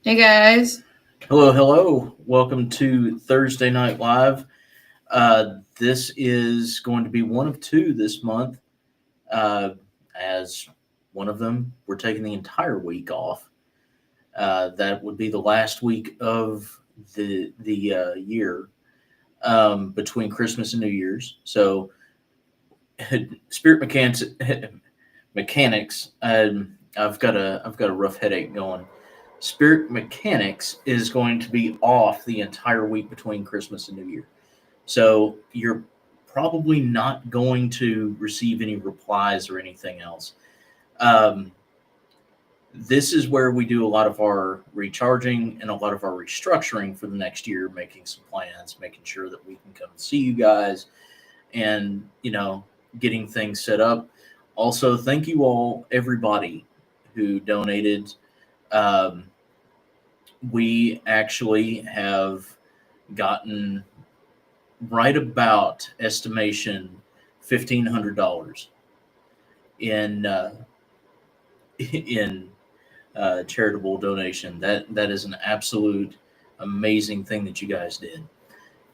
Hey guys. Hello. Welcome to Thursday Night Live. This is going to be one of two this month. As one of them, we're taking the entire week off. That would be the last week of the year between Christmas and New Year's. So, Spirit Mechanics. I've got a rough headache going. Spirit Mechanics is going to be off the entire week between Christmas and New Year. So you're probably not going to receive any replies or anything else. Um, this is where we do a lot of our recharging and a lot of our restructuring for the next year, making some plans, making sure that we can come and see you guys and, getting things set up. Also, thank you all, everybody who donated. Um, we actually have gotten right about estimation $1,500 in in charitable donation. That is an absolute amazing thing that you guys did,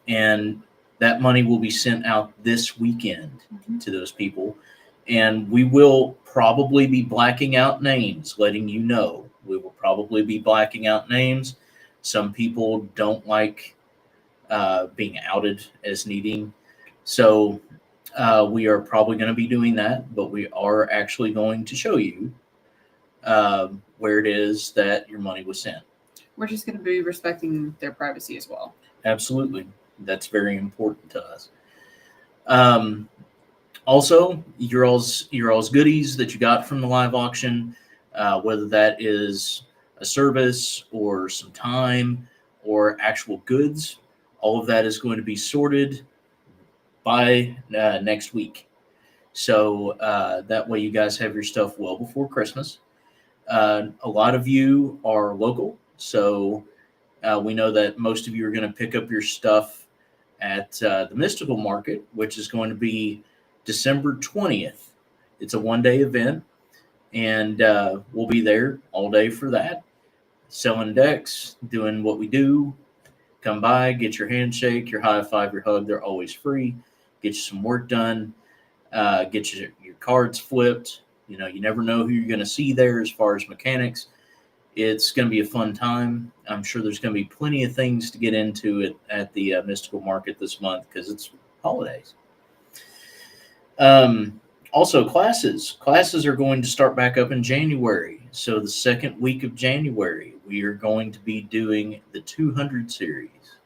and that money will be sent out this weekend to those people, and we will probably be blacking out names, letting you know. We will probably be blacking out names. Some people don't like being outed as needing. So we are probably going to be doing that, but we are actually going to show you where it is that your money was sent. We're just going to be respecting their privacy as well. Absolutely. That's very important to us. Um, Also, your all's goodies that you got from the live auction, whether that is a service or some time or actual goods, all of that is going to be sorted by next week. So that way you guys have your stuff well before Christmas. A lot of you are local, so we know that most of you are going to pick up your stuff at the Mystical Market, which is going to be December 20th. It's a one-day event, and we'll be there all day for that, selling decks, doing what we do. Come by, get your handshake, your high five, your hug. They're always free. Get you some work done. Get your cards flipped. You never know who you're going to see there as far as mechanics. It's going to be a fun time. I'm sure there's going to be plenty of things to get into at the Mystical Market this month because it's holidays. Also, classes. Classes are going to start back up in January. So the second week of January, we are going to be doing the 200 series.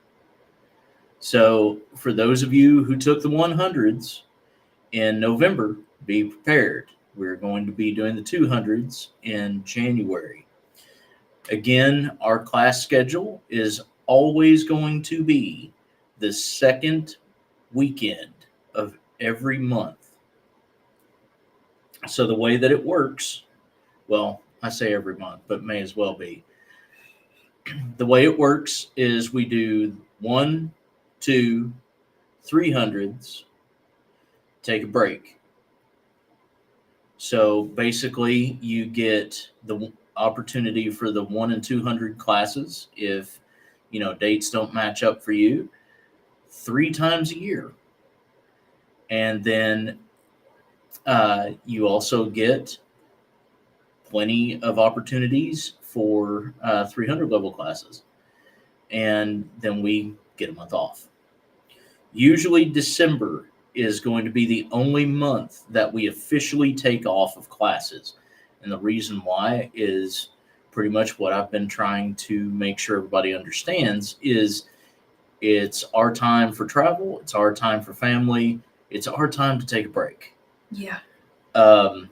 So for those of you who took the 100s in November, be prepared. We're going to be doing the 200s in January. Again, our class schedule is always going to be the second weekend of every month. So the way that it works, well, I say every month, but may as well be. The way it works is we do 1, 2, 300s, take a break. So basically, you get the opportunity for the 1 and 200 classes if dates don't match up for you 3 times a year, and then you also get plenty of opportunities for 300 level classes, and then we get a month off. Usually December is going to be the only month that we officially take off of classes, and the reason why is pretty much what I've been trying to make sure everybody understands is it's our time for travel, it's our time for family, it's our time to take a break. Yeah. Um,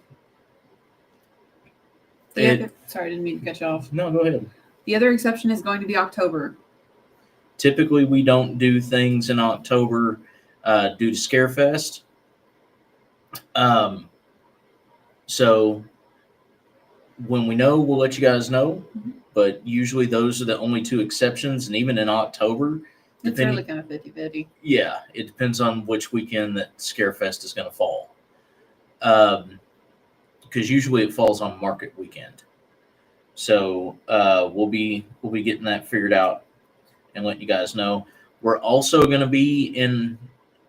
Sorry, I didn't mean to cut you off. No, go ahead. The other exception is going to be October. Typically, we don't do things in October due to Scarefest. So when we know, we'll let you guys know. Mm-hmm. But usually those are the only 2 exceptions. And even in October, it's really kind of 50-50. Yeah, it depends on which weekend that Scarefest is going to fall. Because usually it falls on market weekend. So we'll be getting that figured out and letting you guys know. We're also going to be in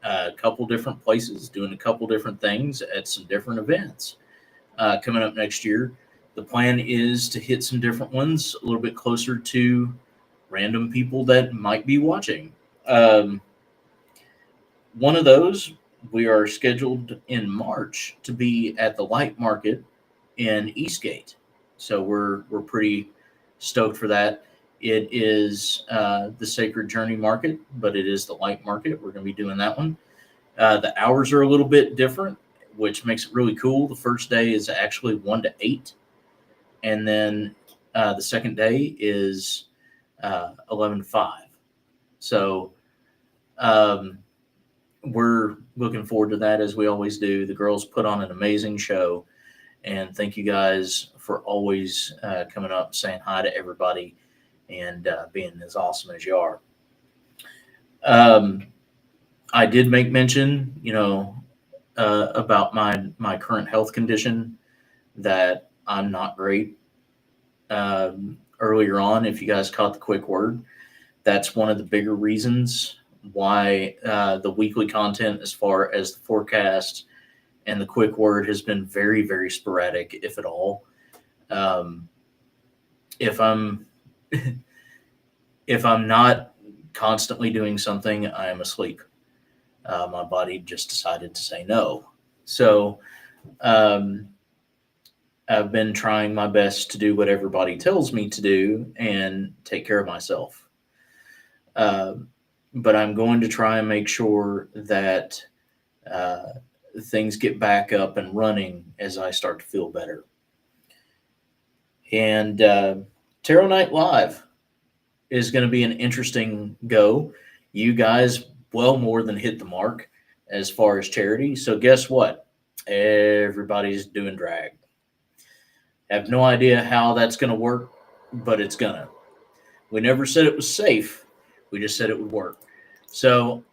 a couple different places, doing a couple different things at some different events coming up next year. The plan is to hit some different ones a little bit closer to random people that might be watching. Um, One of those, we are scheduled in March to be at the Light Market in Eastgate. So we're pretty stoked for that. It is the Sacred Journey Market, but it is the Light Market. We're going to be doing that one. The hours are a little bit different, which makes it really cool. The first day is actually 1 to 8, and then the second day is 11 to 5. So um, we're looking forward to that, as we always do. The girls put on an amazing show, and thank you guys for always coming up, saying hi to everybody, and being as awesome as you are. I did make mention, about my current health condition, that I'm not great. Earlier on, if you guys caught the quick word, that's one of the bigger reasons why the weekly content, as far as the forecast and the quick word, has been very, very sporadic, if at all. If I'm if I'm not constantly doing something, I am asleep. My body just decided to say no. So um, I've been trying my best to do what everybody tells me to do and take care of myself. Uh, but I'm going to try and make sure that uh, things get back up and running as I start to feel better. And Tarot Night Live is going to be an interesting go. You guys well more than hit the mark as far as charity. So guess what? Everybody's doing drag. Have no idea how that's going to work, but it's gonna. We never said it was safe. We just said it would work. So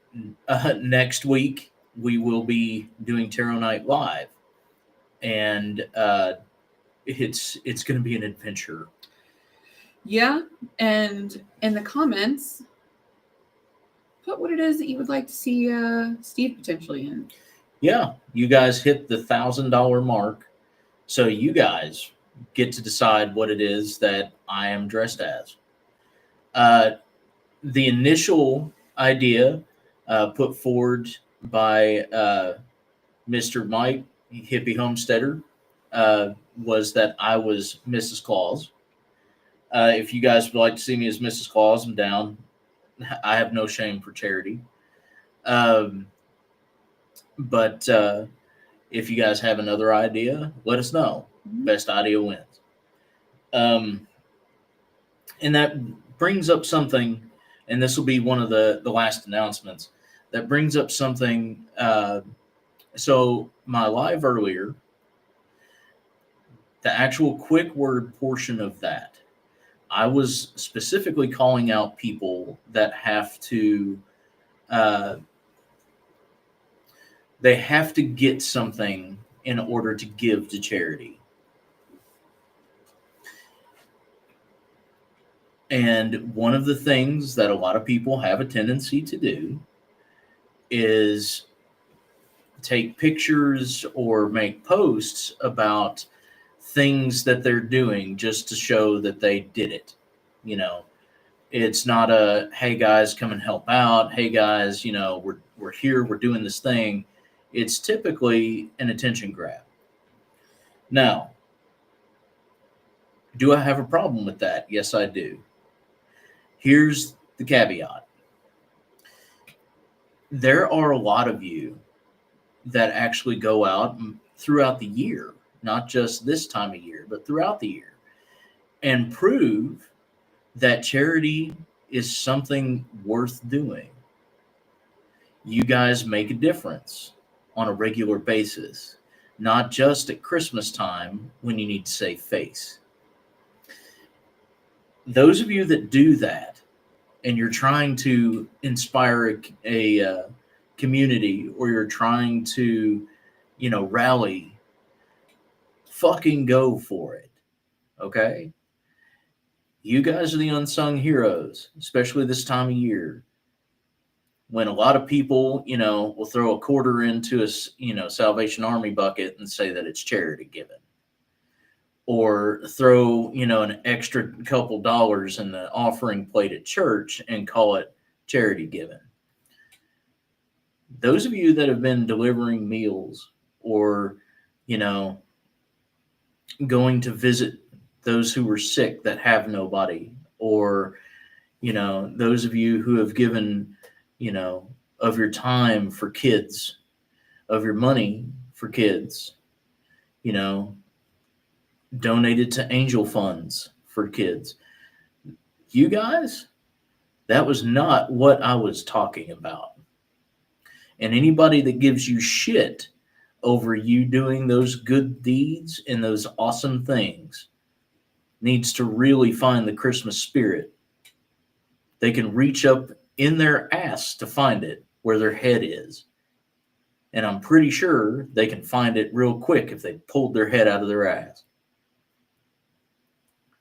next week we will be doing Tarot Night Live, and it's going to be an adventure. Yeah, and in the comments, put what it is that you would like to see Steve potentially in. Yeah, you guys hit the $1,000 mark, so you guys get to decide what it is that I am dressed as. The initial idea put forward by Mr. Mike Hippie Homesteader was that I was Mrs. Claus. If you guys would like to see me as Mrs. Claus, I'm down. I have no shame for charity. Um, but if you guys have another idea, let us know. Mm-hmm. Best idea wins. And that brings up something, and this will be one of the last announcements. That brings up something. So my live earlier, the actual quick word portion of that, I was specifically calling out people that have to they have to get something in order to give to charity. And one of the things that a lot of people have a tendency to do is take pictures or make posts about things that they're doing just to show that they did it. It's not a, hey guys, come and help out. Hey guys, we're here, we're doing this thing. It's typically an attention grab. Now, do I have a problem with that? Yes, I do. Here's the caveat. There are a lot of you that actually go out throughout the year, not just this time of year, but throughout the year, and prove that charity is something worth doing. You guys make a difference on a regular basis, not just at Christmas time when you need to save face. Those of you that do that, and you're trying to inspire a community, or you're trying to, rally, fucking go for it. Okay? You guys are the unsung heroes, especially this time of year, when a lot of people, will throw a quarter into a Salvation Army bucket and say that it's charity giving, or throw, an extra couple dollars in the offering plate at church and call it charity giving. Those of you that have been delivering meals, or, going to visit those who were sick that have nobody, or, those of you who have given, of your time for kids, of your money for kids, donated to angel funds for kids. You guys, that was not what I was talking about. And anybody that gives you shit over you doing those good deeds and those awesome things needs to really find the Christmas spirit. They can reach up in their ass to find it where their head is. And I'm pretty sure they can find it real quick if they pulled their head out of their ass.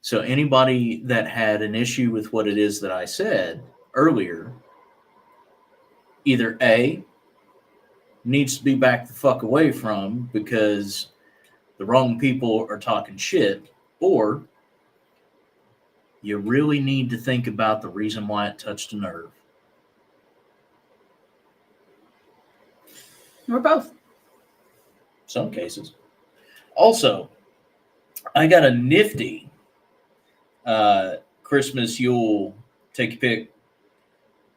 So anybody that had an issue with what it is that I said earlier, either A, needs to be back the fuck away from because the wrong people are talking shit, or you really need to think about the reason why it touched a nerve. Or both. Some cases. Also, I got a nifty Christmas Yule take your pick,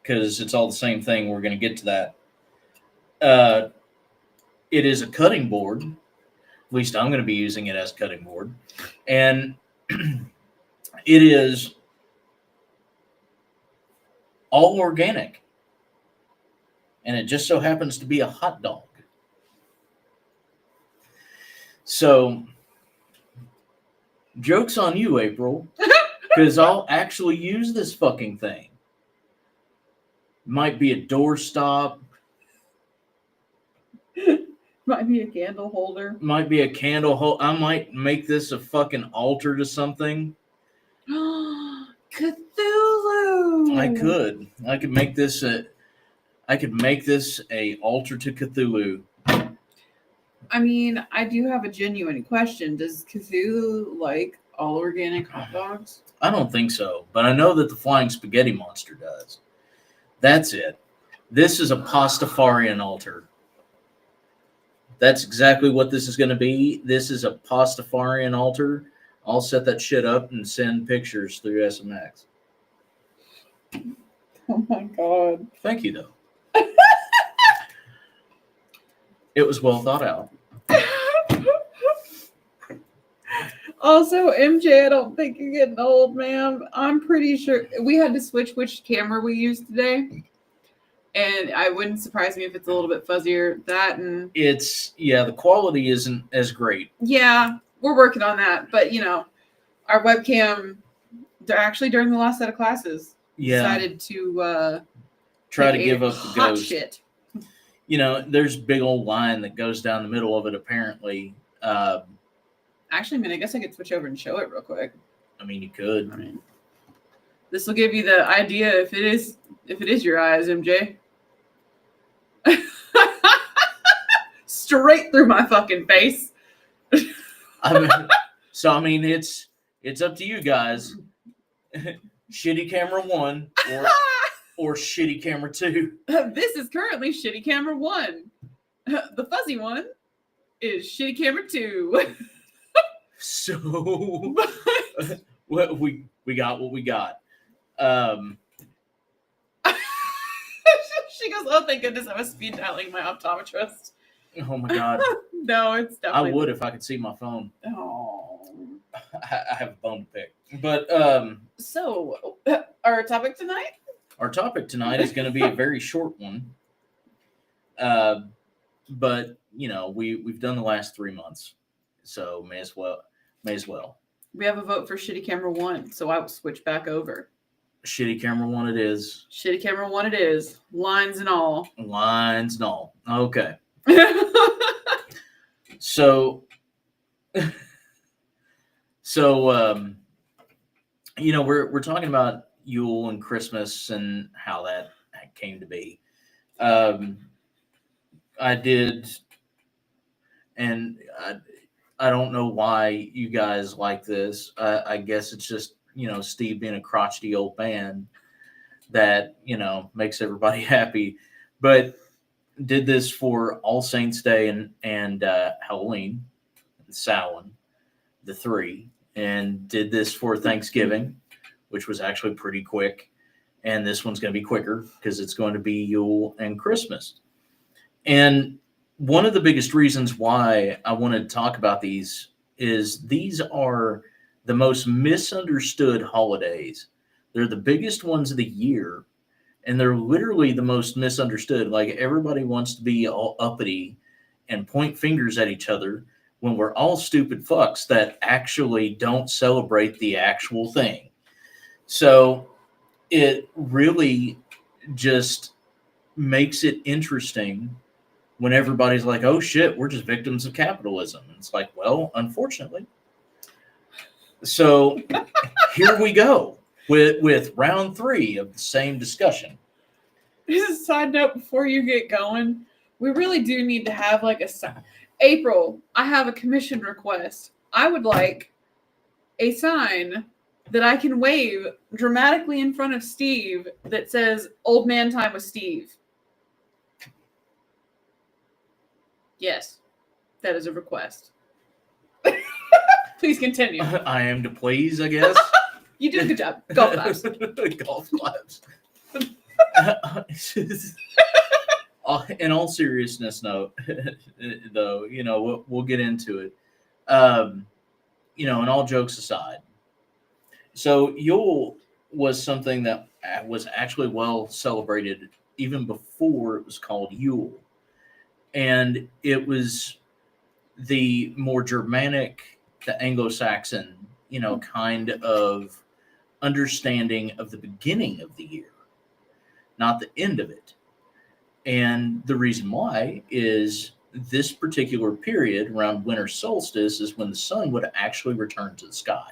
because it's all the same thing. We're going to get to that. It is a cutting board. At least I'm going to be using it as a cutting board. And it is all organic. And it just so happens to be a hot dog. So, joke's on you, April, because I'll actually use this fucking thing. Might be a doorstop. Might be a candle holder. Might be a candle holder. I might make this a fucking altar to something. Cthulhu! I could. I could make this a altar to Cthulhu. I mean, I do have a genuine question. Does Cthulhu like all organic hot dogs? I don't think so, but I know that the flying spaghetti monster does. That's it. This is a pastafarian altar. That's exactly what this is going to be. This is a pastafarian altar. I'll set that shit up and send pictures through SMX. Oh my God. Thank you, though. It was well thought out. Also, MJ, I don't think you're getting old, ma'am. I'm pretty sure we had to switch which camera we used today. And I wouldn't surprise me if it's a little bit fuzzier. That and the quality isn't as great. Yeah, we're working on that. But our webcam, actually during the last set of classes, decided to try to give up the hot ghost. Shit. There's a big old line that goes down the middle of it, apparently. Actually, I guess I could switch over and show it real quick. You could. This will give you the idea if it is your eyes, MJ. Straight through my fucking face. It's up to you guys. Shitty camera 1 or shitty camera 2. This is currently shitty camera 1. The fuzzy one is shitty camera 2. So we got what we got. She goes, "Oh, thank goodness I was speed dialing my optometrist." Oh my God. No, it's definitely. I would if I could see my phone. Oh. I have a bone to pick. But so our topic tonight? Our topic tonight is going to be a very short one. But we've done the last 3 months. So may as well. We have a vote for shitty camera 1, so I will switch back over. Shitty camera 1 it is. Shitty camera 1 it is. Lines and all. Okay. So we're talking about Yule and Christmas and how that came to be. Um, I did, and I don't know why you guys like this. I guess it's just Steve being a crotchety old man that makes everybody happy. But did this for All Saints Day and Halloween, and Samhain, the three, and did this for Thanksgiving, which was actually pretty quick. And this one's going to be quicker because it's going to be Yule and Christmas. And one of the biggest reasons why I wanted to talk about these is these are the most misunderstood holidays. They're the biggest ones of the year, and they're literally the most misunderstood. Like everybody wants to be all uppity and point fingers at each other when we're all stupid fucks that actually don't celebrate the actual thing. So it really just makes it interesting when everybody's like, oh shit, we're just victims of capitalism. And it's like, well, unfortunately. So here we go with round 3 of the same discussion. Just a side note before you get going, we really do need to have like a April, I have a commission request. I would like a sign that I can wave dramatically in front of Steve that says Old Man Time with Steve. Yes, that is a request. Please continue. I am to please, I guess. You did a good job. Golf claps. Golf claps. In all seriousness, though, we'll get into it. And all jokes aside, so Yule was something that was actually well celebrated even before it was called Yule, and it was the more Germanic, the Anglo-Saxon, kind of understanding of the beginning of the year, not the end of it. And the reason why is this particular period around winter solstice is when the sun would actually return to the sky.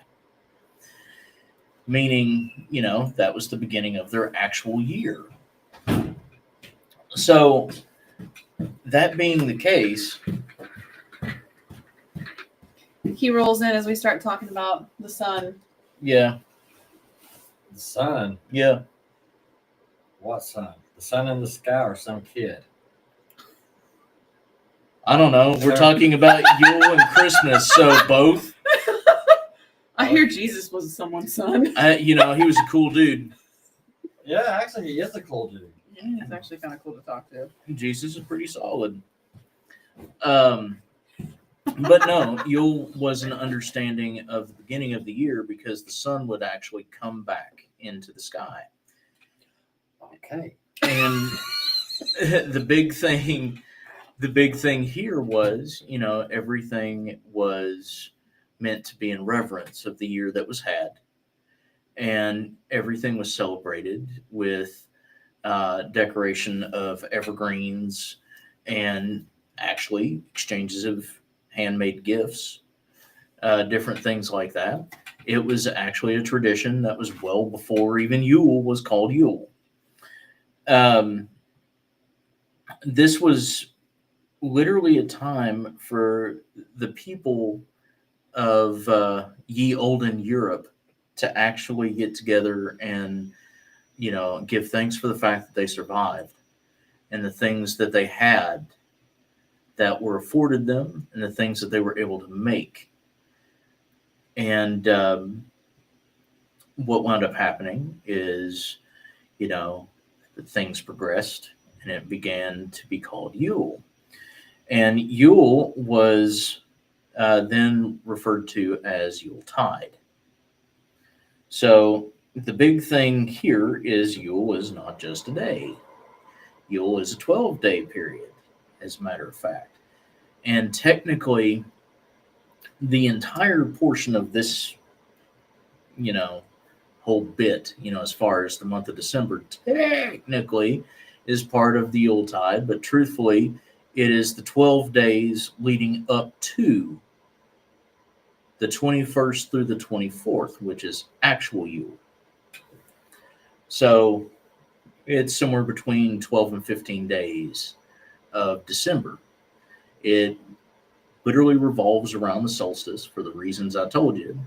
Meaning, that was the beginning of their actual year. So, that being the case, he rolls in as we start talking about the sun. Yeah. The sun? Yeah. What sun? The sun in the sky or some kid? I don't know. We're talking about Yule and Christmas, so both. I hear Jesus was someone's son. He was a cool dude. Yeah, actually, he is a cool dude. Yeah, it's actually kind of cool to talk to. Jesus is pretty solid. But no, Yule was an understanding of the beginning of the year because the sun would actually come back into the sky. Okay. And the big thing here was, everything was meant to be in reverence of the year that was had. And everything was celebrated with decoration of evergreens and actually exchanges of handmade gifts, different things like that. It was actually a tradition that was well before even Yule was called Yule. This was literally a time for the people of ye olden Europe to actually get together and, give thanks for the fact that they survived and the things that they had that were afforded them and the things that they were able to make. And what wound up happening is, things progressed and it began to be called Yule. And Yule was then referred to as Yuletide. So the big thing here is Yule is not just a day. Yule is a 12-day period, as a matter of fact. And technically, the entire portion of this, whole bit, as far as the month of December, technically is part of the Yuletide, but truthfully, it is the 12 days leading up to the 21st through the 24th, which is actual Yule. So it's somewhere between 12 and 15 days of December. It literally revolves around the solstice for the reasons I told you.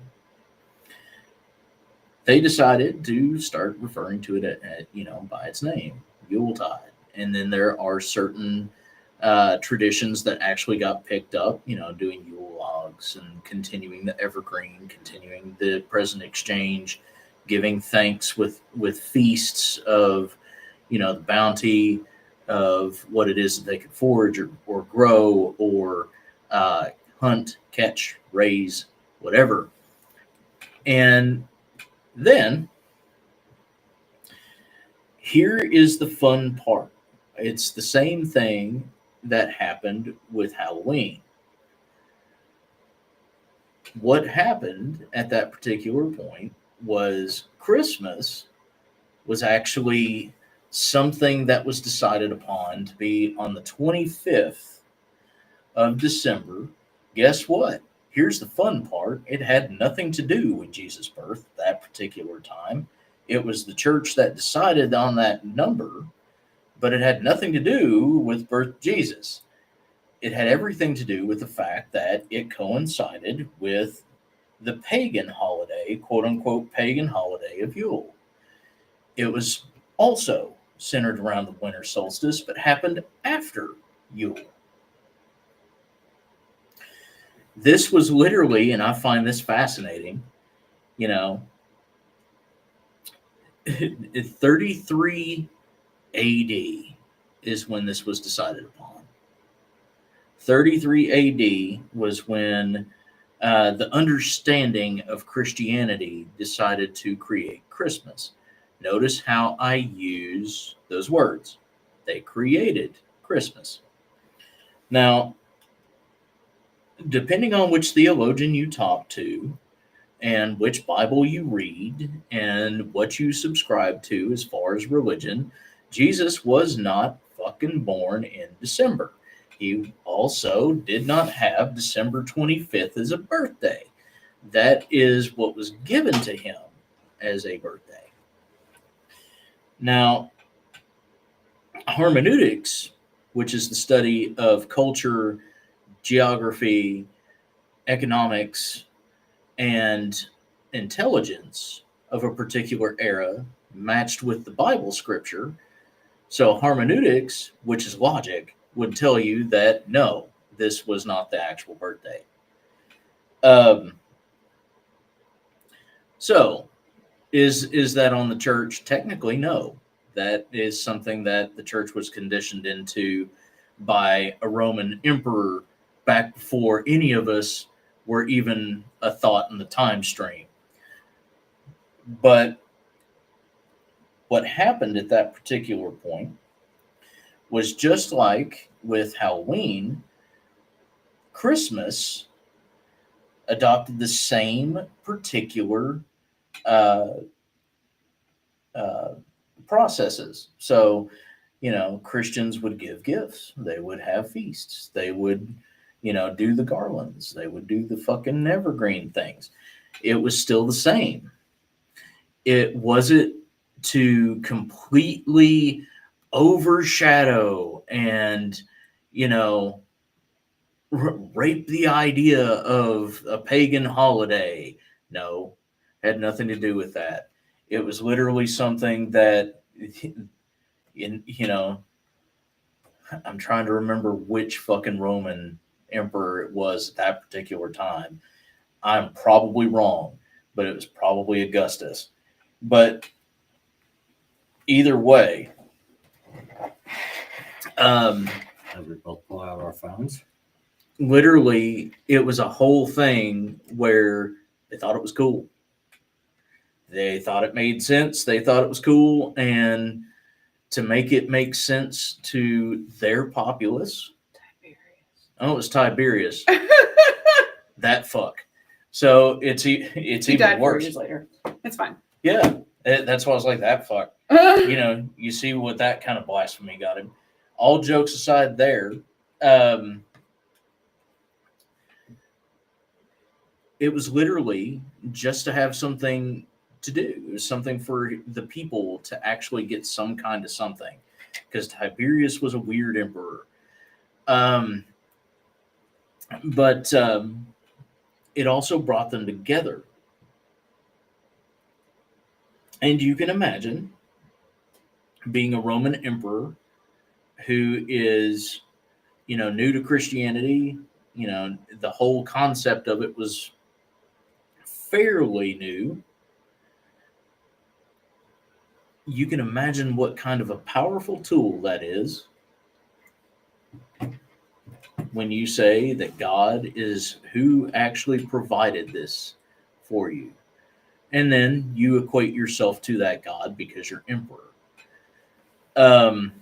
They decided to start referring to it at by its name, Yuletide. And then there are certain traditions that actually got picked up, doing Yule logs and continuing the evergreen, continuing the present exchange, giving thanks with feasts of, the bounty of what it is that they could forage or grow or hunt, catch, raise, whatever. And then here is the fun part. It's the same thing that happened with Halloween. What happened at that particular point was Christmas was actually something that was decided upon to be on the 25th of December. Guess what? Here's the fun part. It had nothing to do with Jesus' birth at that particular time. It was the church that decided on that number, but it had nothing to do with birth of Jesus. It had everything to do with the fact that it coincided with the pagan holiday, quote unquote, pagan holiday of Yule. It was also centered around the winter solstice, but happened after Yule. This was literally, and I find this fascinating, 33 AD is when this was decided upon. 33 AD was when the understanding of Christianity decided to create Christmas. Notice how I use those words. They created Christmas. Now, depending on which theologian you talk to and which Bible you read and what you subscribe to as far as religion, Jesus was not fucking born in December. He also did not have December 25th as a birthday. That is what was given to him as a birthday. Now, hermeneutics, which is the study of culture, geography, economics, and intelligence of a particular era matched with the Bible scripture. So hermeneutics, which is logic, would tell you that no, this was not the actual birthday. So is that on the church? Technically, no. That is something that the church was conditioned into by a Roman emperor back before any of us were even a thought in the time stream. But what happened at that particular point was just like with Halloween, Christmas adopted the same particular processes. So, Christians would give gifts. They would have feasts. They would, do the garlands. They would do the fucking evergreen things. It was still the same. It wasn't to completely overshadow and, rape the idea of a pagan holiday. No, had nothing to do with that. It was literally something that, I'm trying to remember which fucking Roman emperor it was at that particular time. I'm probably wrong, but it was probably Augustus. But either way, As we both pull out our phones. Literally, it was a whole thing where they thought it was cool. They thought it made sense. They thought it was cool. And to make it make sense to their populace. Tiberius. Oh, it was Tiberius. That fuck. So it's He even died 4 worse. years later. It's fine. Yeah, that's why I was like, that fuck. You see what that kind of blasphemy got him. All jokes aside there, It was literally just to have something to do. It was something for the people to actually get some kind of something, because Tiberius was a weird emperor. Um, but it also brought them together. And you can imagine being a Roman emperor who is, new to Christianity. The whole concept of it was fairly new. You can imagine what kind of a powerful tool that is when you say that God is who actually provided this for you. And then you equate yourself to that God because you're emperor. Um,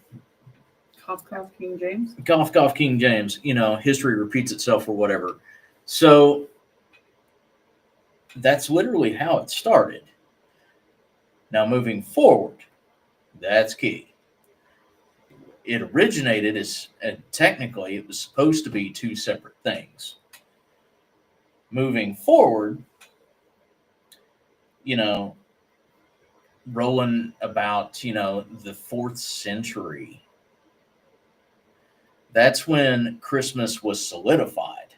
Cough, cough, King James. Golf, King James. History repeats itself or whatever. So that's literally how it started. Now, moving forward, that's key. It originated as technically it was supposed to be two separate things. Moving forward, you know, rolling about, the 4th century, that's when Christmas was solidified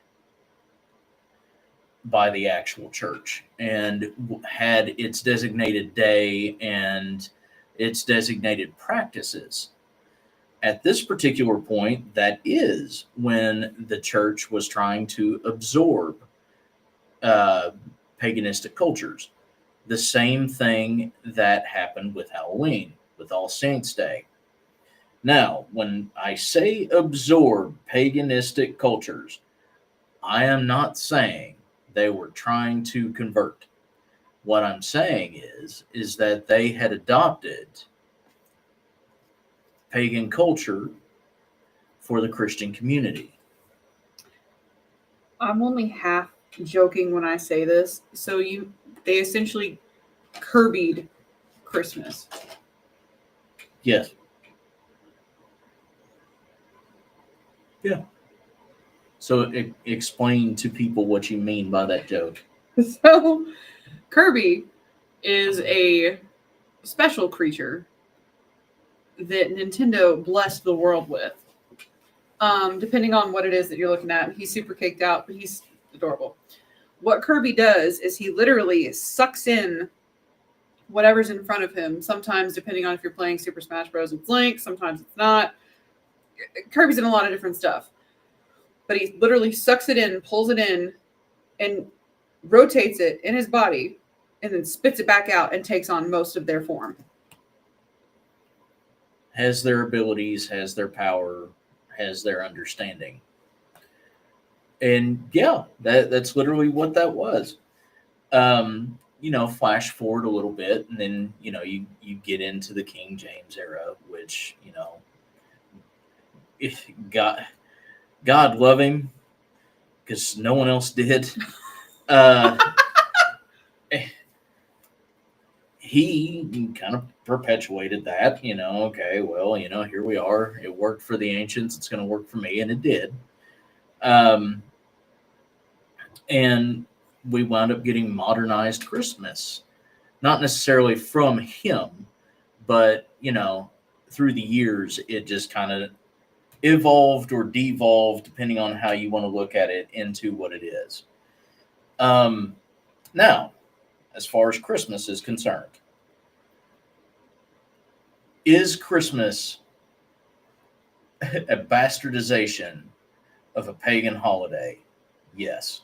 by the actual church and had its designated day and its designated practices. At this particular point, that is when the church was trying to absorb uh, paganistic cultures. The same thing that happened with Halloween, with All Saints' Day. Now, when I say absorb paganistic cultures, I am not saying they were trying to convert. What I'm saying is that they had adopted pagan culture for the Christian community. I'm only half joking when I say this. So they essentially Kirby'd Christmas. Yes. Yeah. So explain to people what you mean by that joke. So Kirby is a special creature that Nintendo blessed the world with. Depending on what it is that you're looking at, he's super caked out, but he's adorable. What Kirby does is he literally sucks in whatever's in front of him. Sometimes, depending on if you're playing Super Smash Bros., it's Link. Sometimes it's not. Kirby's in a lot of different stuff. But he literally sucks it in, pulls it in, and rotates it in his body, and then spits it back out and takes on most of their form. Has their abilities, has their power, has their understanding. And yeah, that's literally what that was. Flash forward a little bit, and then you get into the King James era, which if God love him, because no one else did. He kind of perpetuated that. Okay, well, here we are. It worked for the ancients. It's going to work for me, and it did. And we wound up getting modernized Christmas, not necessarily from him, but through the years, it just kind of evolved or devolved, depending on how you want to look at it, into what it is. Now, as far as Christmas is concerned, is Christmas a bastardization of a pagan holiday? Yes.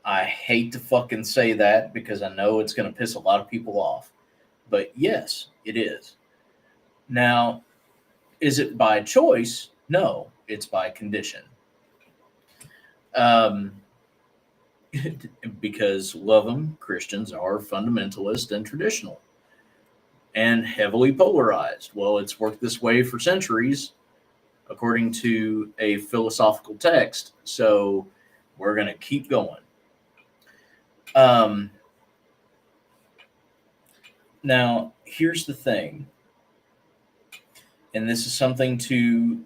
I hate to fucking say that because I know it's going to piss a lot of people off. But yes, it is. Now, is it by choice? No, it's by condition. Because love them, Christians are fundamentalist and traditional and heavily polarized. Well, it's worked this way for centuries, according to a philosophical text. So we're going to keep going. Now, here's the thing, and this is something to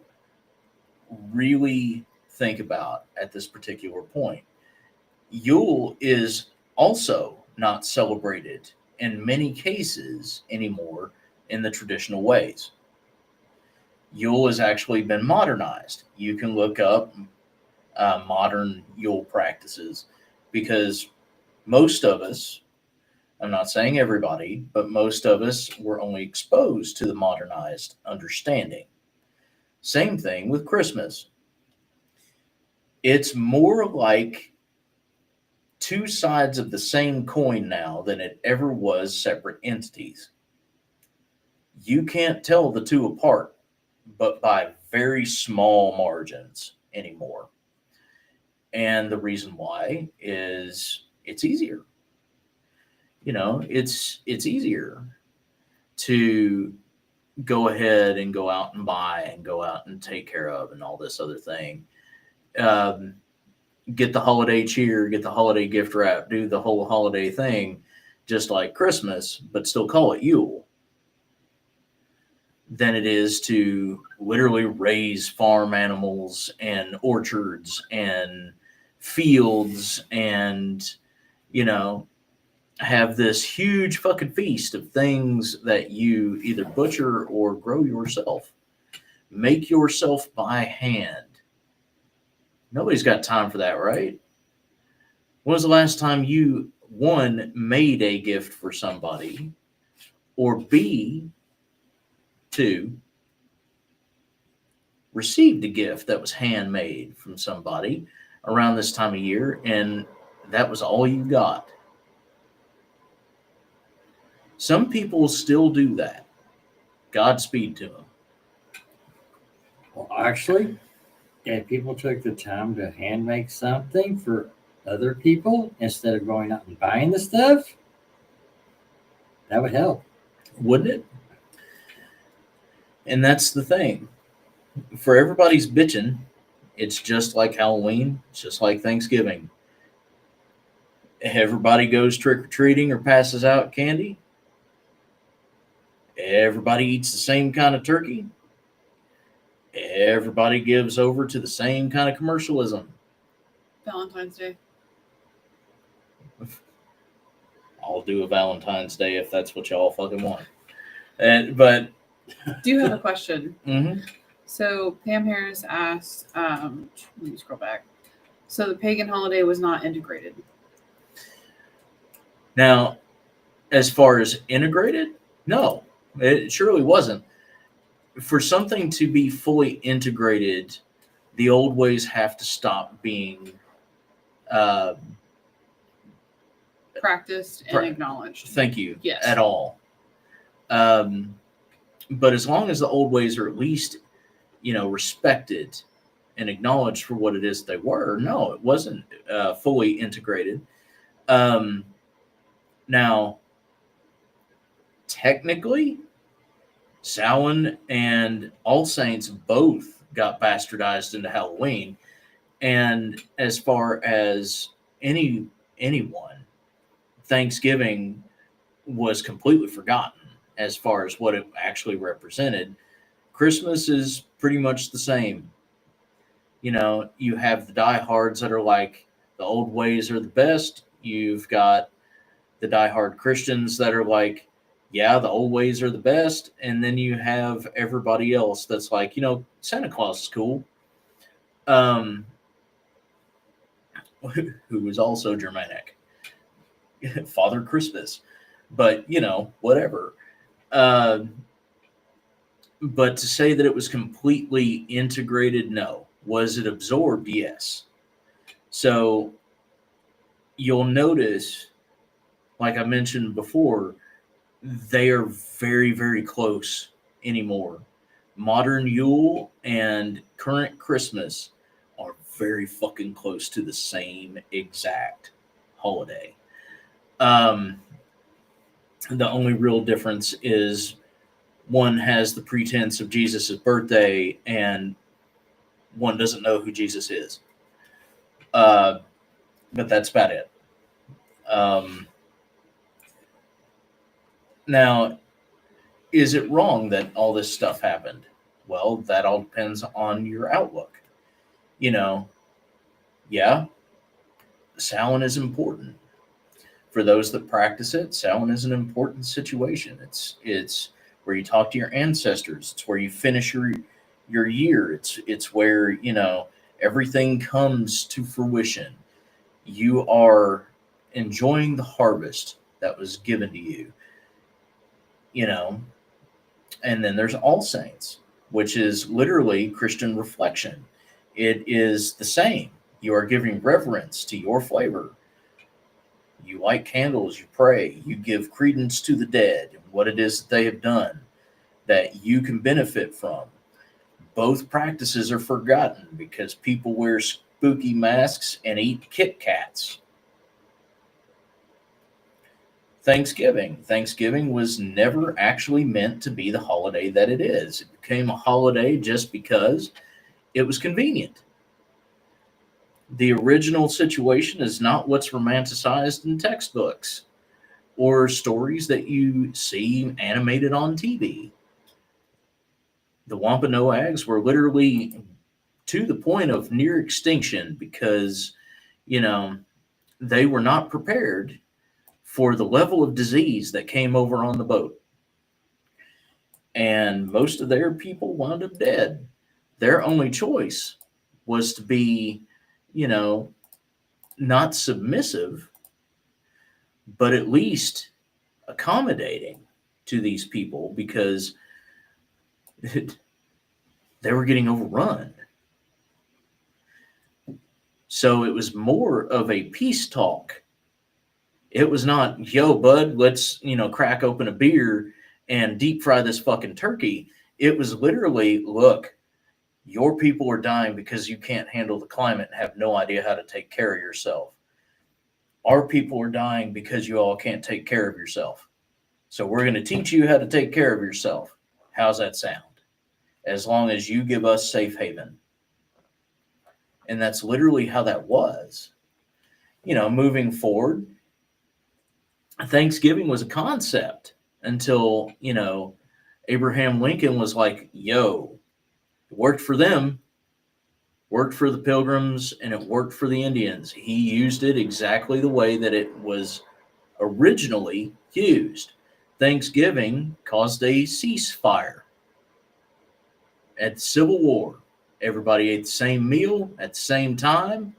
really think about at this particular point. Yule is also not celebrated in many cases anymore in the traditional ways. Yule has actually been modernized. You can look up modern Yule practices because most of us, I'm not saying everybody, but most of us were only exposed to the modernized understanding. Same thing with Christmas. It's more like two sides of the same coin now than it ever was separate entities. You can't tell the two apart, but by very small margins anymore. And the reason why is it's easier. It's easier to go ahead and go out and buy and go out and take care of and all this other thing. Um, get the holiday cheer, get the holiday gift wrap, do the whole holiday thing, just like Christmas, but still call it Yule, than it is to literally raise farm animals and orchards and fields and, you know, have this huge fucking feast of things that you either butcher or grow yourself. Make yourself by hand. Nobody's got time for that, right? When was the last time you, one, made a gift for somebody, or B, two, received a gift that was handmade from somebody around this time of year, and that was all you got? Some people still do that. Godspeed to them. Well, actually, if people took the time to hand make something for other people instead of going out and buying the stuff, that would help. Wouldn't it? And that's the thing. For everybody's bitching, it's just like Halloween, it's just like Thanksgiving. Everybody goes trick or treating or passes out candy. Everybody eats the same kind of turkey. Everybody gives over to the same kind of commercialism. Valentine's Day. I'll do a Valentine's Day if that's what y'all fucking want. But Do have a question. mhm. So Pam Harris asked, let me scroll back. So the pagan holiday was not integrated. Now, as far as integrated, no, it surely wasn't. For something to be fully integrated, the old ways have to stop being uh, Practiced and acknowledged. thank you, Yes. at all. But as long as the old ways are at least, respected and acknowledged for what it is they were, no, it wasn't fully integrated. Now, technically, Samhain and All Saints both got bastardized into Halloween. And as far as anyone, Thanksgiving was completely forgotten as far as what it actually represented. Christmas is pretty much the same. You have the diehards that are like, the old ways are the best. You've got the diehard Christians that are like, yeah, the old ways are the best. And then you have everybody else that's like, Santa Claus is cool. Who is also Germanic. Father Christmas. But, whatever. But to say that it was completely integrated, no. Was it absorbed? Yes. So you'll notice, like I mentioned before, they are very, very close anymore. Modern Yule and current Christmas are very fucking close to the same exact holiday. The only real difference is one has the pretense of Jesus' birthday and one doesn't know who Jesus is. But that's about it. Now, is it wrong that all this stuff happened? Well, that all depends on your outlook. Yeah, Samhain is important. For those that practice it, Samhain is an important situation. It's where you talk to your ancestors. It's where you finish your year. It's where, everything comes to fruition. You are enjoying the harvest that was given to you. You know, and then there's All Saints, which is literally Christian reflection. It is the same. You are giving reverence to your flavor. You light candles, you pray, you give credence to the dead and what it is that they have done that you can benefit from. Both practices are forgotten because people wear spooky masks and eat Kit Kats. Thanksgiving was never actually meant to be the holiday that it is. It became a holiday just because it was convenient. The original situation is not what's romanticized in textbooks or stories that you see animated on TV. The Wampanoags were literally to the point of near extinction because, they were not prepared for the level of disease that came over on the boat. And most of their people wound up dead. Their only choice was to be, not submissive, but at least accommodating to these people because they were getting overrun. So it was more of a peace talk. It was not, yo, bud, let's, crack open a beer and deep fry this fucking turkey. It was literally, look, your people are dying because you can't handle the climate and have no idea how to take care of yourself. Our people are dying because you all can't take care of yourself. So we're going to teach you how to take care of yourself. How's that sound? As long as you give us safe haven. And that's literally how that was. Moving forward, Thanksgiving was a concept until, Abraham Lincoln was like, yo, it worked for them, worked for the Pilgrims, and it worked for the Indians. He used it exactly the way that it was originally used. Thanksgiving caused a ceasefire at the Civil War. Everybody ate the same meal at the same time,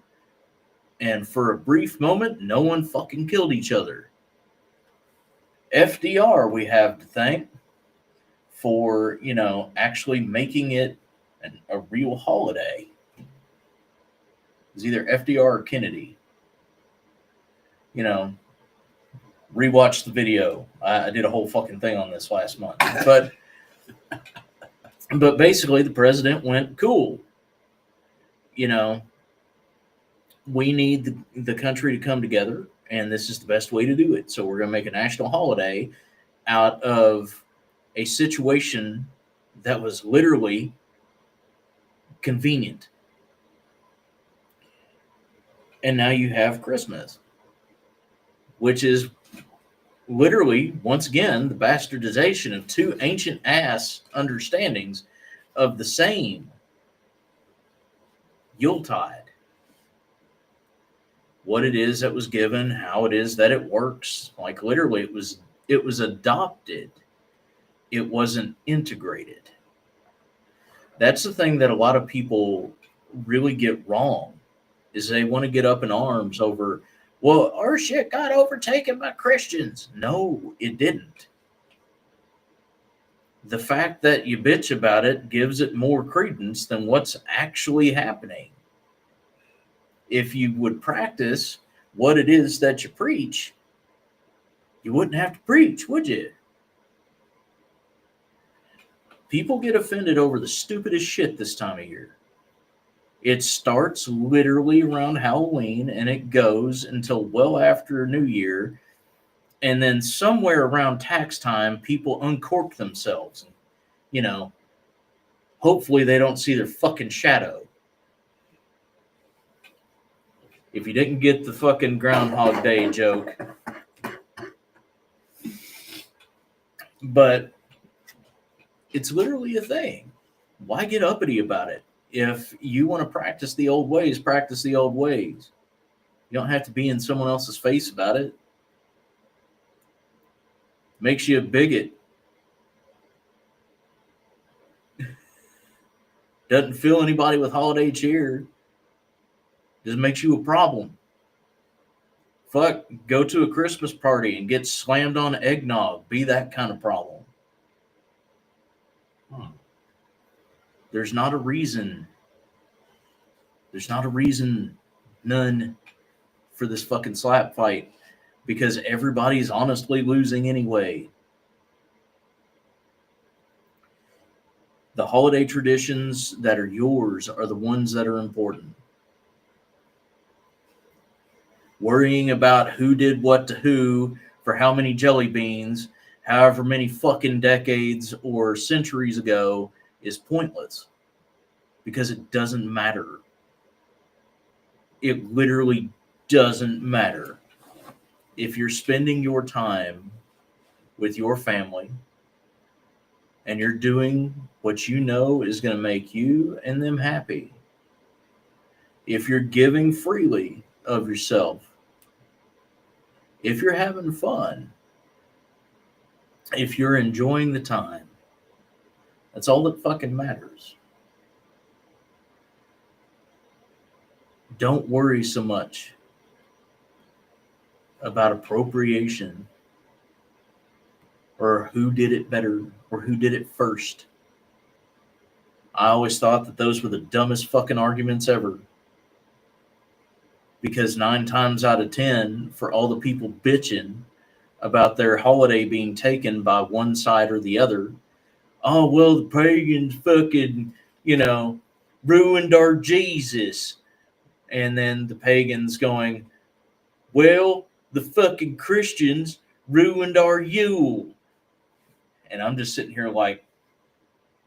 and for a brief moment, no one fucking killed each other. FDR, we have to thank for, actually making it a real holiday. It was either FDR or Kennedy. Rewatch the video. I did a whole fucking thing on this last month. But basically the president went, cool. We need the country to come together, and this is the best way to do it. So we're going to make a national holiday out of a situation that was literally convenient. And now you have Christmas, which is literally, once again, the bastardization of two ancient ass understandings of the same Yuletide. What it is that was given, how it is that it works. Like literally, it was adopted. It wasn't integrated. That's the thing that a lot of people really get wrong, is they want to get up in arms over, well, our shit got overtaken by Christians. No, it didn't. The fact that you bitch about it gives it more credence than what's actually happening. If you would practice what it is that you preach, you wouldn't have to preach, would you? People get offended over the stupidest shit this time of year. It starts literally around Halloween and it goes until well after New Year. And then somewhere around tax time, people uncork themselves. Hopefully they don't see their fucking shadow. If you didn't get the fucking Groundhog Day joke. But it's literally a thing. Why get uppity about it? If you want to practice the old ways, practice the old ways. You don't have to be in someone else's face about it. Makes you a bigot. Doesn't fill anybody with holiday cheer. Just makes you a problem. Fuck, go to a Christmas party and get slammed on eggnog. Be that kind of problem. There's not a reason. There's not a reason, none, for this fucking slap fight. Because everybody's honestly losing anyway. The holiday traditions that are yours are the ones that are important. Worrying about who did what to who for how many jelly beans, however many fucking decades or centuries ago, is pointless. Because it doesn't matter. It literally doesn't matter. If you're spending your time with your family and you're doing what you know is going to make you and them happy, if you're giving freely of yourself, if you're having fun, if you're enjoying the time, that's all that fucking matters. Don't worry so much about appropriation or who did it better or who did it first. I always thought that those were the dumbest fucking arguments ever. Because 9 times out of 10, for all the people bitching about their holiday being taken by one side or the other, oh, well, the pagans fucking, ruined our Jesus. And then the pagans going, well, the fucking Christians ruined our Yule. And I'm just sitting here like,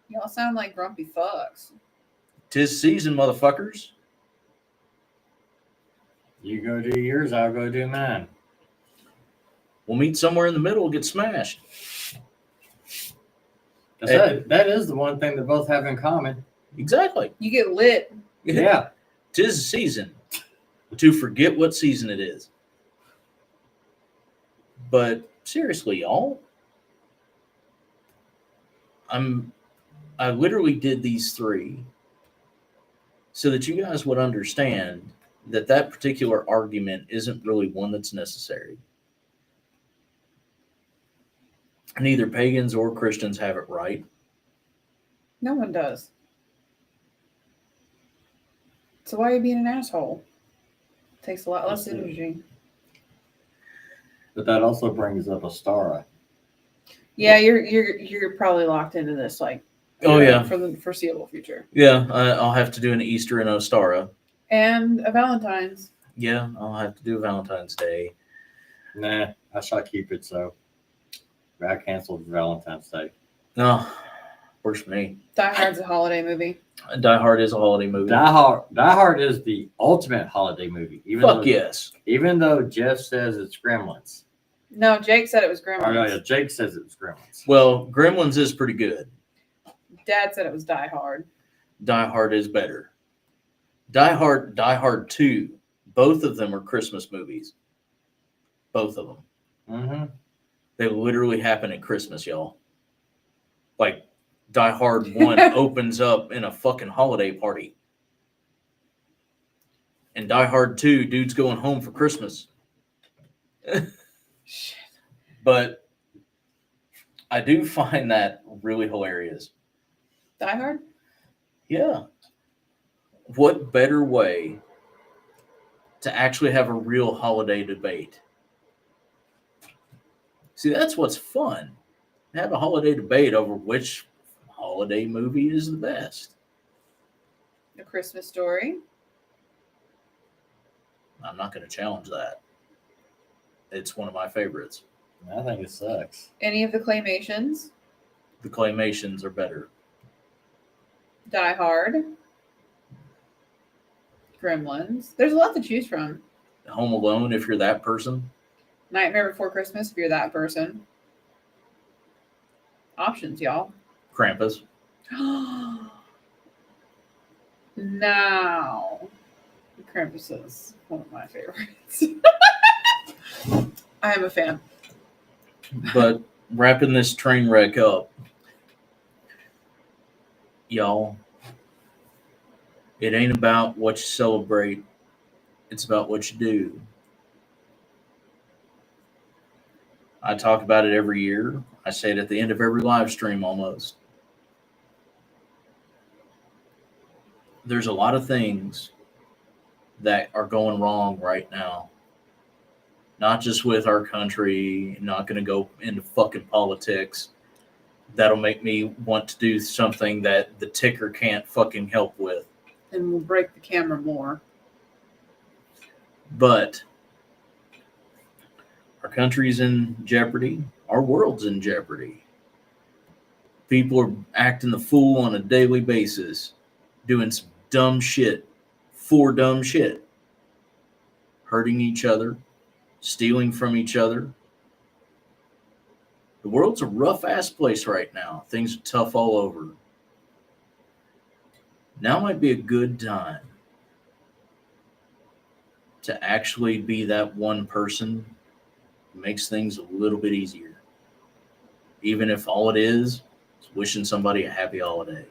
Y'all sound like grumpy fucks. 'tis season, motherfuckers. You go do yours, I'll go do mine. We'll meet somewhere in the middle, get smashed. That is the one thing they both have in common. Exactly. You get lit. Yeah. 'Tis season to forget what season it is. But seriously, y'all, I literally did these 3 so that you guys would understand that particular argument isn't really one that's necessary. Neither pagans or Christians have it right. No one does. So why are you being an asshole? Takes a lot less energy. But that also brings up Astara. Yeah, you're probably locked into this Oh yeah, for the foreseeable future. yeah. I'll have to do an Easter and Ostara. And a Valentine's. Yeah, I'll have to do Valentine's Day. Nah, I shall keep it so. I canceled Valentine's Day. No, works for me. Die Hard's a holiday movie. Die Hard is a holiday movie. Die Hard is the ultimate holiday movie. Yes. Even though Jeff says it's Gremlins. No, Jake said it was Gremlins. Oh, no, yeah, Jake says it was Gremlins. Well, Gremlins is pretty good. Dad said it was Die Hard. Die Hard is better. Die Hard 2, both of them are Christmas movies. Both of them. Mm-hmm. They literally happen at Christmas, y'all. Like, Die Hard 1 opens up in a fucking holiday party. And Die Hard 2, dude's going home for Christmas. Shit. But I do find that really hilarious. Die Hard? Yeah. What better way to actually have a real holiday debate? See, that's what's fun. Have a holiday debate over which holiday movie is the best. A Christmas Story? I'm not going to challenge that. It's one of my favorites. I think it sucks. Any of the Claymations? The Claymations are better. Die Hard? Gremlins? There's a lot to choose from. Home Alone, if you're that person. Nightmare Before Christmas, if you're that person. Options, y'all. Krampus. Now, Krampuses. one of my favorites. I am a fan. But wrapping this train wreck up, y'all, it ain't about what you celebrate, it's about what you do. I talk about it every year. I say it at the end of every live stream almost. There's a lot of things that are going wrong right now. Not just with our country, not going to go into fucking politics. That'll make me want to do something that the ticker can't fucking help with. And we'll break the camera more. But our country's in jeopardy. Our world's in jeopardy. People are acting the fool on a daily basis, doing some dumb shit for dumb shit, hurting each other, stealing from each other. The world's a rough ass place right now. Things are tough all over. Now might be a good time to actually be that one person who makes things a little bit easier. Even if all it is wishing somebody a happy holiday.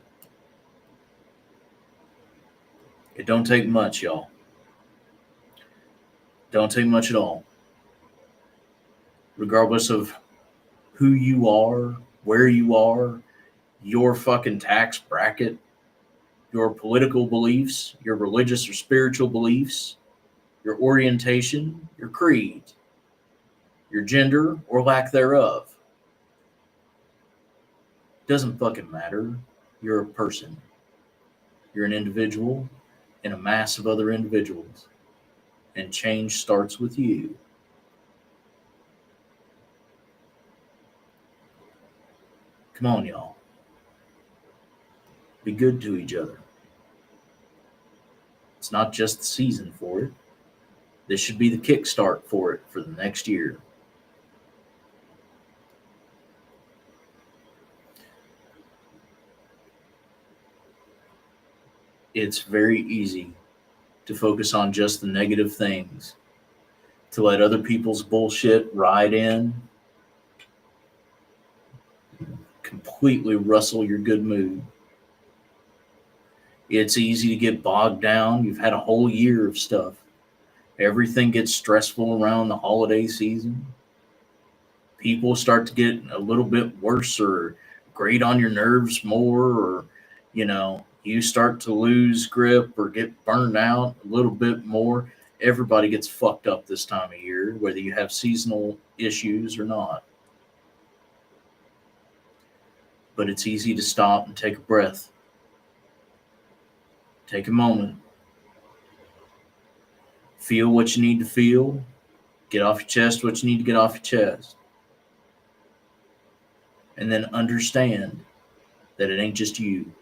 It don't take much, y'all. Don't take much at all. Regardless of who you are, where you are, your fucking tax bracket, your political beliefs, your religious or spiritual beliefs, your orientation, your creed, your gender or lack thereof. Doesn't fucking matter. You're a person. You're an individual in a mass of other individuals. And change starts with you. Come on, y'all. Be good to each other. It's not just the season for it. This should be the kickstart for it for the next year. It's very easy to focus on just the negative things, to let other people's bullshit ride in, completely rustle your good mood. It's easy to get bogged down. You've had a whole year of stuff. Everything gets stressful around the holiday season. People start to get a little bit worse or grate on your nerves more, or, you start to lose grip or get burned out a little bit more. Everybody gets fucked up this time of year, whether you have seasonal issues or not. But it's easy to stop and take a breath. Take a moment. Feel what you need to feel. Get off your chest what you need to get off your chest. And then understand that it ain't just you.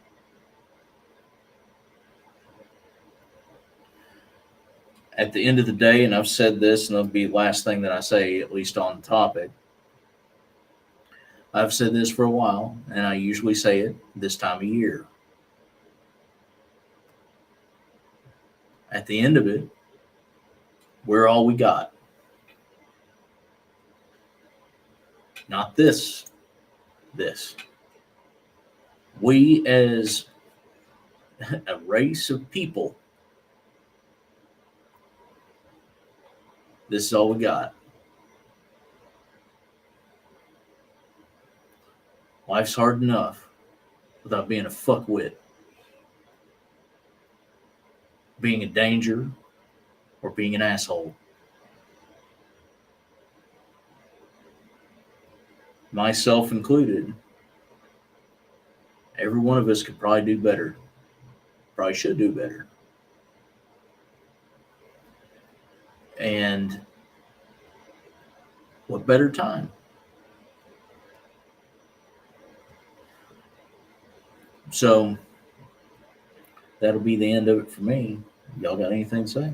At the end of the day, and I've said this, and it'll be the last thing that I say, at least on the topic. I've said this for a while, and I usually say it this time of year. At the end of it, we're all we got. Not this. This. We as a race of people, this is all we got. Life's hard enough without being a fuckwit, being a danger, or being an asshole. Myself included. Every one of us could probably do better. Probably should do better. And what better time? So that'll be the end of it for me. Y'all got anything to say?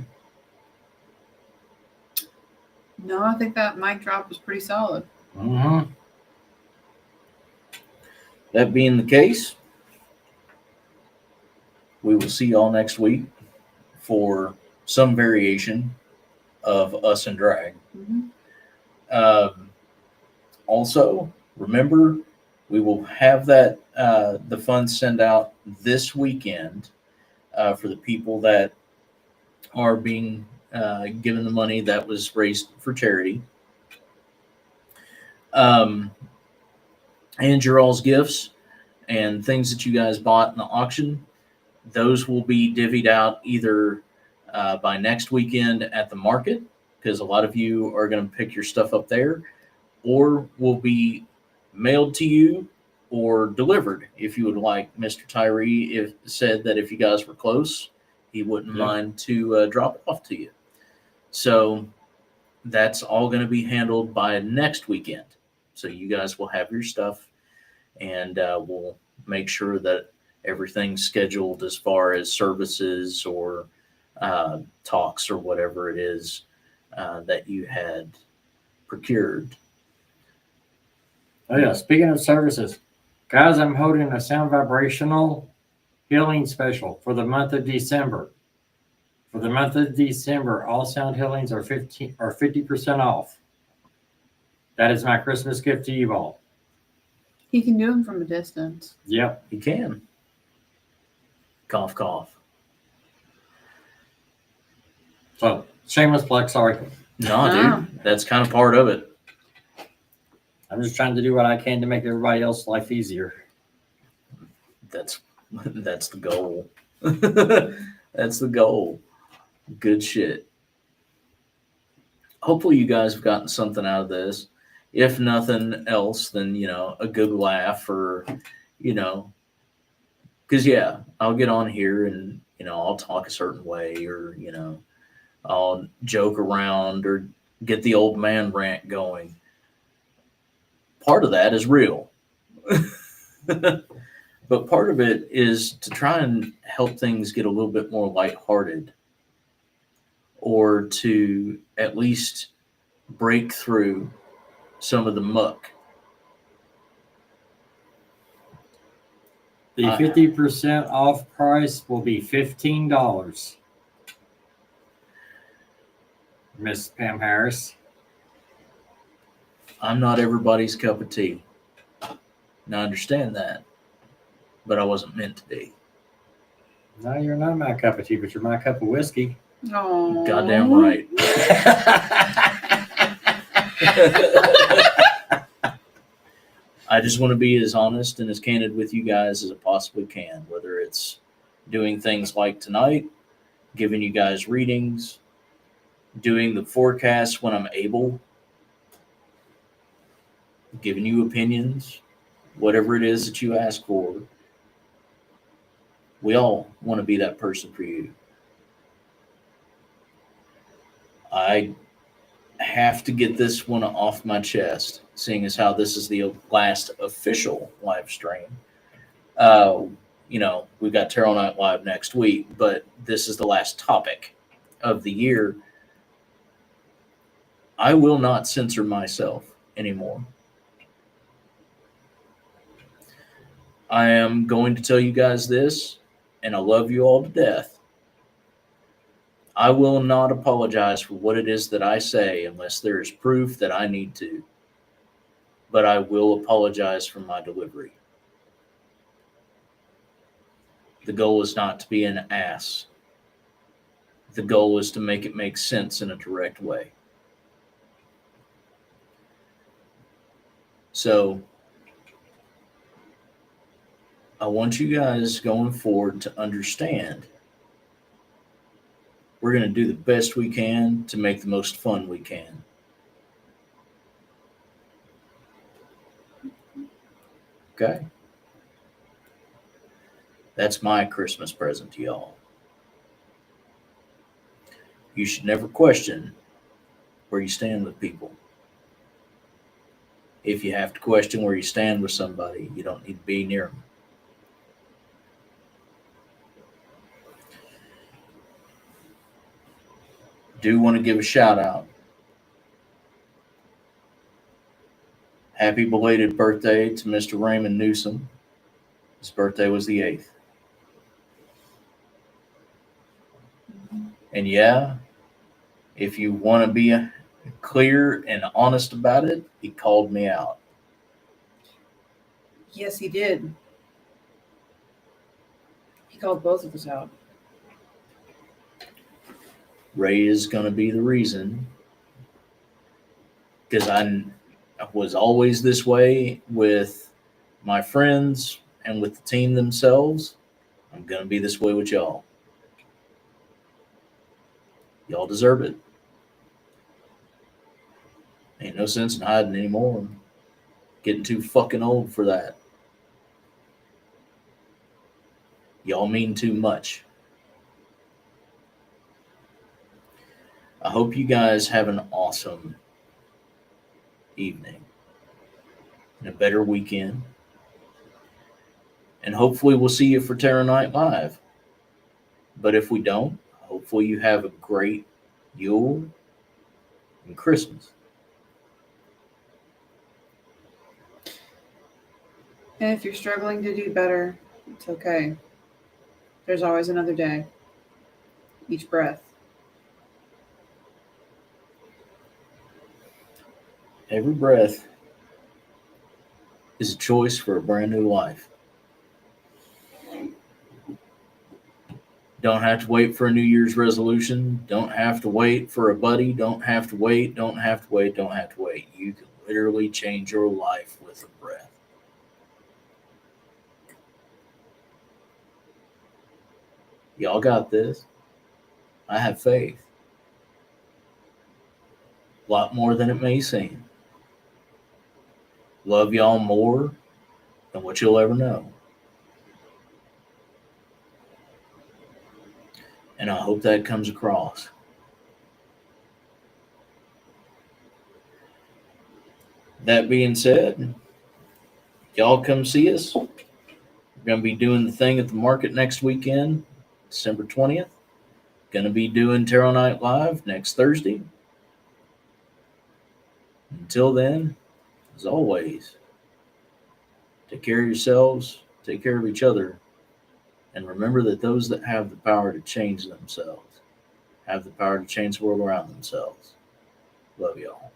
No, I think that mic drop was pretty solid. Mm-hmm. That being the case, we will see y'all next week for some variation of us and drag. Mhm. Also, remember, we will have that the funds send out this weekend for the people that are being given the money that was raised for charity. Um, and your all's gifts and things that you guys bought in the auction, those will be divvied out either by next weekend at the market, because a lot of you are going to pick your stuff up there, or will be mailed to you or delivered. If you would like, Mr. Tyree said that if you guys were close, he wouldn't Yeah. mind to drop it off to you. So that's all going to be handled by next weekend. So you guys will have your stuff, and we'll make sure that everything's scheduled as far as services or talks or whatever it is that you had procured. Oh yeah, speaking of services, guys, I'm holding a sound vibrational healing special for the month of December. For the month of December, all sound healings are 50% off. That is my Christmas gift to you all. He can do them from a distance. Yep. You can. Cough, cough. So shameless plug, sorry. No, dude, that's kind of part of it. I'm just trying to do what I can to make everybody else's life easier. That's the goal. That's the goal. Good shit. Hopefully you guys have gotten something out of this. If nothing else, then a good laugh, or because I'll get on here and I'll talk a certain way, or I'll joke around or get the old man rant going. Part of that is real. But part of it is to try and help things get a little bit more lighthearted, or to at least break through some of the muck. The 50% off price will be $15. Miss Pam Harris. I'm not everybody's cup of tea. And I understand that, but I wasn't meant to be. No, you're not my cup of tea, but you're my cup of whiskey. Oh, Goddamn right. I just want to be as honest and as candid with you guys as I possibly can, whether it's doing things like tonight, giving you guys readings, doing the forecast when I'm able, giving you opinions, whatever it is that you ask for. We all want to be that person for you. I have to get this one off my chest, seeing as how this is the last official live stream. We've got Tarot Night Live next week, but this is the last topic of the year. I will not censor myself anymore. I am going to tell you guys this, and I love you all to death. I will not apologize for what it is that I say unless there is proof that I need to. But I will apologize for my delivery. The goal is not to be an ass. The goal is to make it make sense in a direct way. So, I want you guys going forward to understand we're going to do the best we can to make the most fun we can. Okay? That's my Christmas present to y'all. You should never question where you stand with people. If you have to question where you stand with somebody, you don't need to be near them. Do want to give a shout out. Happy belated birthday to Mr. Raymond Newsom. His birthday was the 8th. And yeah, if you want to be clear and honest about it, he called me out. Yes, he did. He called both of us out. Ray is going to be the reason, because I was always this way with my friends and with the team themselves. I'm going to be this way with y'all. Y'all deserve it. Ain't no sense in hiding anymore. Getting too fucking old for that. Y'all mean too much. I hope you guys have an awesome evening and a better weekend. And hopefully we'll see you for Terror Night Live. But if we don't, hopefully you have a great Yule and Christmas. And if you're struggling to do better, it's okay. There's always another day. Each breath. Every breath is a choice for a brand new life. Don't have to wait for a New Year's resolution. Don't have to wait for a buddy. Don't have to wait. Don't have to wait. Don't have to wait. You can literally change your life with a breath. Y'all got this. I have faith. A lot more than it may seem. Love y'all more than what you'll ever know. And I hope that comes across. That being said, y'all come see us. We're going to be doing the thing at the market next weekend, December 20th. Going to be doing Tarot Night Live next Thursday. Until then, as always, take care of yourselves, take care of each other, and remember that those that have the power to change themselves have the power to change the world around themselves. Love y'all.